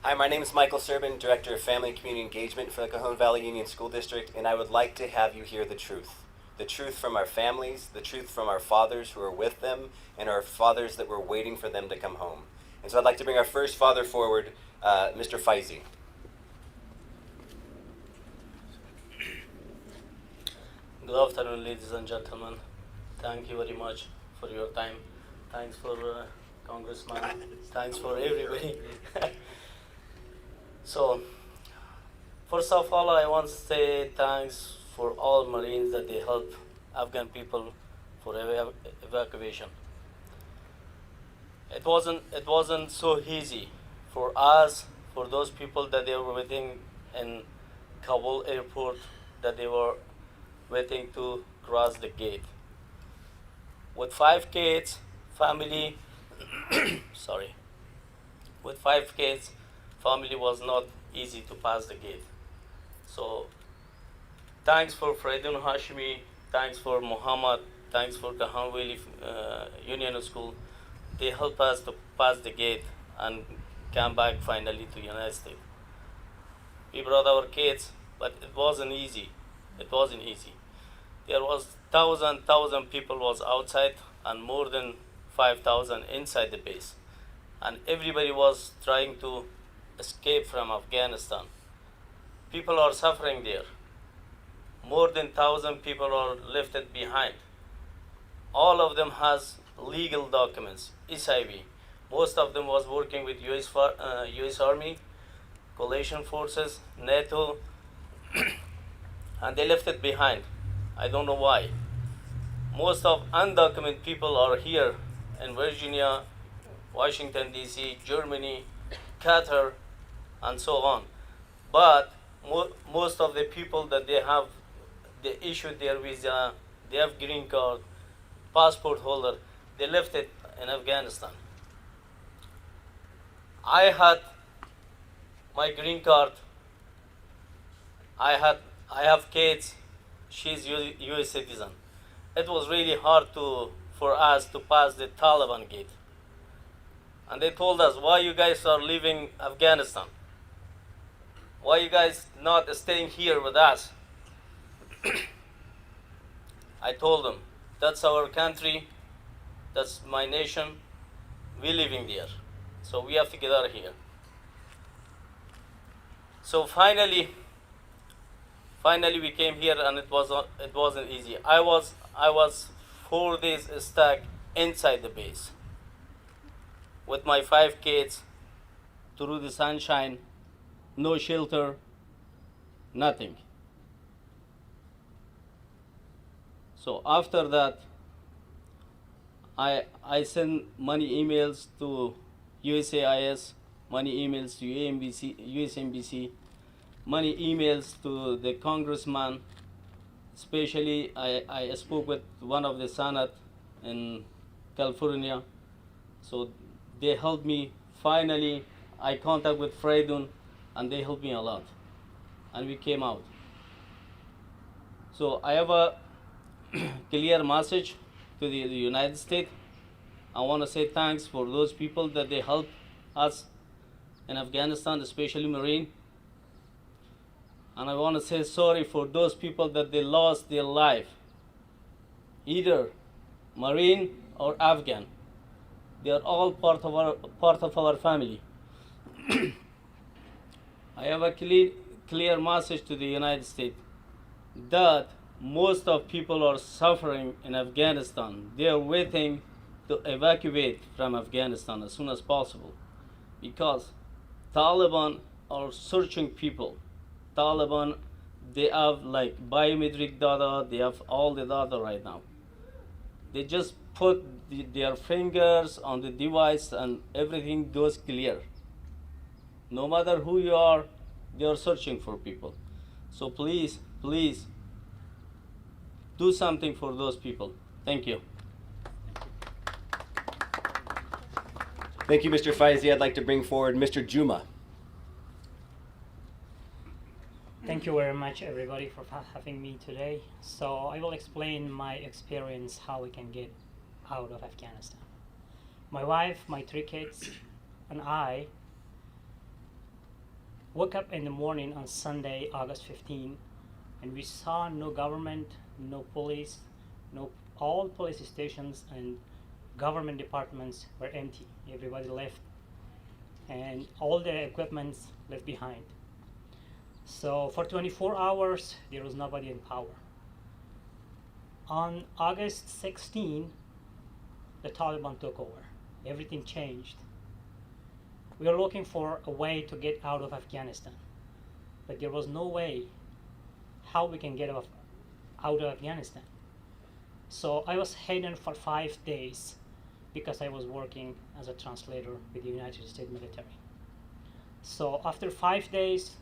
Hi, my name is Michael Serbin, Director of Family and Community Engagement for the Cajon Valley Union School District, and I would like to have you hear the truth. The truth from our families, the truth from our fathers who are with them, and our fathers that were waiting for them to come home. And so I'd like to bring our first father forward, Mr. Faizi. Good afternoon, ladies and gentlemen. Thank you very much for your time. Thanks for Congressman. Thanks for everybody. So, first of all, I want to say thanks for all Marines that they help Afghan people for evacuation. It wasn't so easy for us, for those people that they were waiting in Kabul airport, that they were waiting to cross the gate. With 5 kids, family, sorry, with 5 kids, family was not easy to pass the gate. So, thanks for Fredun Hashmi, thanks for Muhammad, thanks for Cajon Valley Union School. They helped us to pass the gate and come back finally to United States. We brought our kids, but it wasn't easy. It wasn't easy. There was thousand people was outside and more than 5,000 inside the base, and everybody was trying to escape from Afghanistan. People are suffering there. More than 1,000 people are left behind. All of them has legal documents, SIV. Most of them was working with US Army, coalition forces, NATO, and they left it behind. I don't know why. Most of undocumented people are here in Virginia, Washington, D.C., Germany, Qatar, and so on. But most of the people that they issued their visa, they have green card, passport holder, they left it in Afghanistan. I had my green card. I have kids. She's U.S. citizen. It was really hard for us to pass the Taliban gate. And they told us, why you guys are leaving Afghanistan? Why you guys not staying here with us? I told them, that's our country, that's my nation, we living there. So we have to get out of here. So finally we came here, and it wasn't easy. I was 4 days stuck inside the base with my 5 kids, through the sunshine, no shelter, nothing. So after that, I sent many emails to USAIS, many emails to USMBC, many emails to the congressman. Especially, I spoke with one of the Senate in California. So they helped me. Finally, I contact with Freydun, and they helped me a lot. And we came out. So I have a clear message to the United States. I want to say thanks for those people that they helped us in Afghanistan, especially Marine. And I want to say sorry for those people that they lost their life, either Marine or Afghan. They are all part of our family. I have a clear message to the United States that most of people are suffering in Afghanistan. They are waiting to evacuate from Afghanistan as soon as possible, because Taliban are searching people. Taliban, they have like biometric data, they have all the data right now. They just put their fingers on the device and everything goes clear. No matter who you are, they are searching for people. So please do something for those people. Thank you. Thank you, Mr. Faizi. I'd like to bring forward Mr. Juma. Thank you very much, everybody, for having me today. So I will explain my experience how we can get out of Afghanistan. My wife, my 3 kids, and I Woke up in the morning on Sunday, August 15, and we saw no government, no police, no all police stations and government departments were empty. Everybody left, and all their equipments left behind. So for 24 hours, there was nobody in power. On August 16, the Taliban took over. Everything changed. We were looking for a way to get out of Afghanistan, but there was no way how we can get out of Afghanistan. So I was hidden for 5 days because I was working as a translator with the United States military. So after 5 days,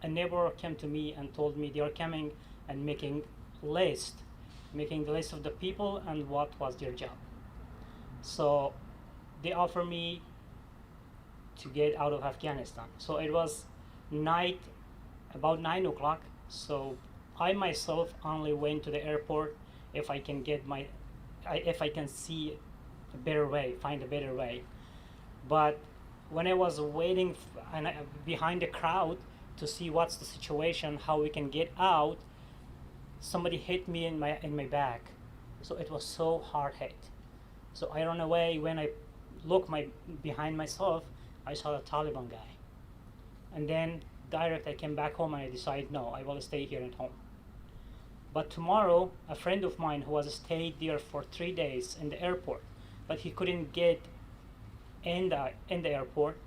a neighbor came to me and told me they are coming and making the list of the people and what was their job. So they offered me to get out of Afghanistan. So it was night, about 9 o'clock. So I myself only went to the airport if I can see a better way, find a better way. But when I was waiting behind the crowd to see what's the situation, how we can get out, somebody hit me in my back. So it was so hard hit. So I ran away. When I looked behind myself, I saw the Taliban guy. And then direct I came back home and I decided, no, I will stay here at home. But tomorrow, a friend of mine who was stayed there for 3 days in the airport, but he couldn't get in the airport,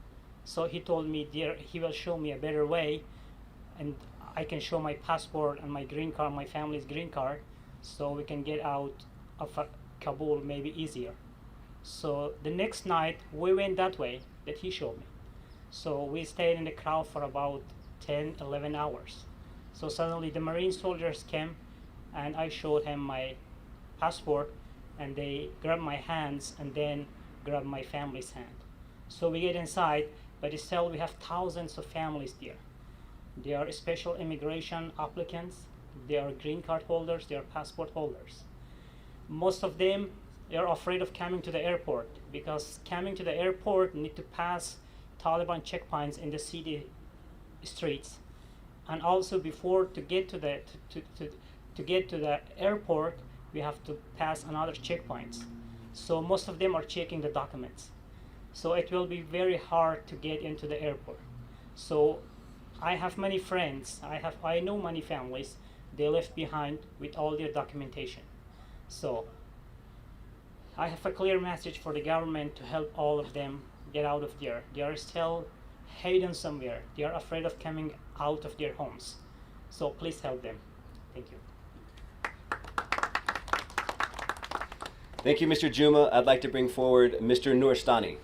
so he told me he will show me a better way, and I can show my passport and my green card, my family's green card, so we can get out of Kabul maybe easier. So the next night we went that way that he showed me. So we stayed in the crowd for about 10, 11 hours. So suddenly the Marine soldiers came and I showed him my passport, and they grabbed my hands and then grabbed my family's hand. So we get inside, but still we have thousands of families there. They are special immigration applicants, they are green card holders, they are passport holders. Most of them, they are afraid of coming to the airport because coming to the airport need to pass Taliban checkpoints in the city streets, and also before to get to the airport, we have to pass another checkpoints. So most of them are checking the documents. So it will be very hard to get into the airport. So I have many friends. I know many families. They left behind with all their documentation. So I have a clear message for the government to help all of them get out of there. They are still hidden somewhere. They are afraid of coming out of their homes. So please help them. Thank you. Thank you, Mr. Juma. I'd like to bring forward Mr. Nurstani.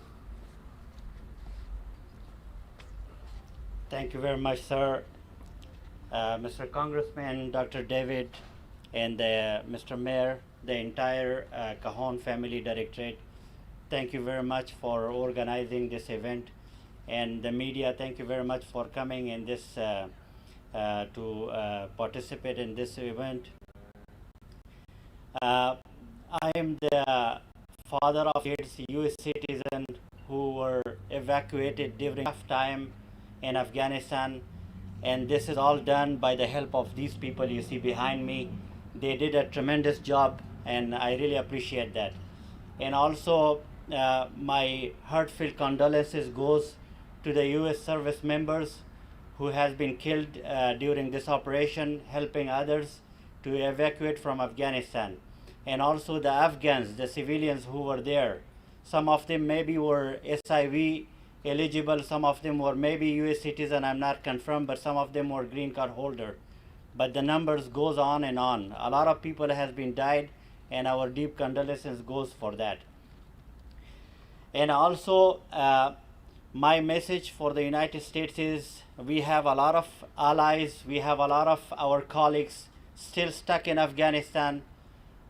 Thank you very much, sir. Mr. Congressman, Dr. David, and Mr. Mayor, the entire Cajon Family Directorate, thank you very much for organizing this event. And the media, thank you very much for coming in this to participate in this event. I am the father of 8 U.S. citizens who were evacuated during tough time in Afghanistan, and this is all done by the help of these people you see behind me. They did a tremendous job, and I really appreciate that. And also, my heartfelt condolences goes to the U.S. service members who has been killed during this operation, helping others to evacuate from Afghanistan. And also the Afghans, the civilians who were there. Some of them maybe were SIV eligible, some of them were maybe US citizen, I'm not confirmed, but some of them were green card holder. But the numbers goes on and on. A lot of people has been died, and our deep condolences goes for that. And also, my message for the United States is we have a lot of allies, we have a lot of our colleagues still stuck in Afghanistan.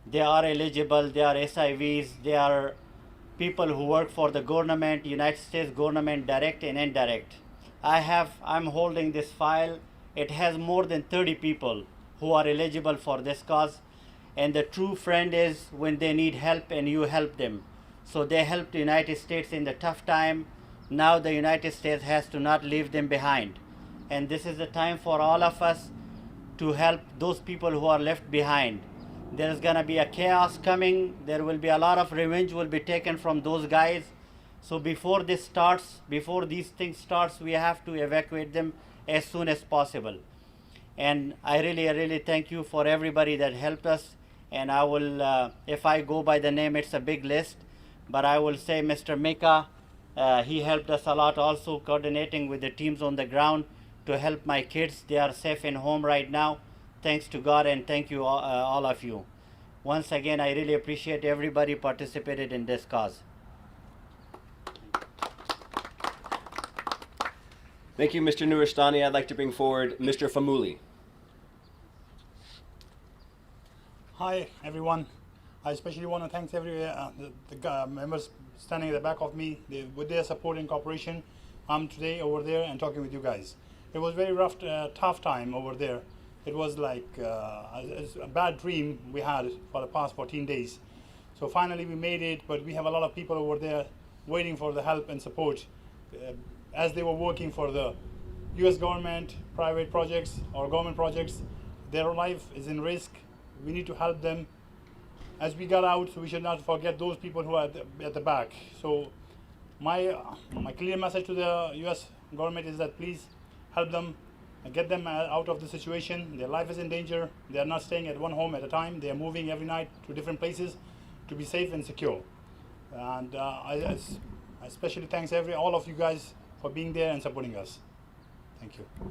They are eligible, they are SIVs, they are people who work for the government, United States government, direct and indirect. I'm holding this file. It has more than 30 people who are eligible for this cause. And the true friend is when they need help and you help them. So they helped the United States in the tough time. Now the United States has to not leave them behind. and this is the time for all of us to help those people who are left behind. There's gonna be a chaos coming. There will be a lot of revenge will be taken from those guys. So before this starts, before these things starts, we have to evacuate them as soon as possible. And I really thank you for everybody that helped us. And I will, if I go by the name, it's a big list, but I will say Mr. Mika, he helped us a lot also, coordinating with the teams on the ground to help my kids. They are safe in home right now. Thanks to God, and thank you all of you. Once again, I really appreciate everybody participated in this cause. Thank you, Mr. Nuristani. I'd like to bring forward Mr. Famuli. Hi everyone. I especially want to thank the members standing at the back of me. With their support and cooperation, I'm today over there and talking with you guys. It was very rough, tough time over there. It was like a bad dream we had for the past 14 days. So finally we made it, but we have a lot of people over there waiting for the help and support. As they were working for the US government, private projects or government projects, their life is in risk. We need to help them. As we got out, so we should not forget those people who are at the back. So my clear message to the US government is that please help them and get them out of the situation. Their life is in danger. They are not staying at one home at a time. They are moving every night to different places to be safe and secure. And I especially thanks all of you guys for being there and supporting us. Thank you.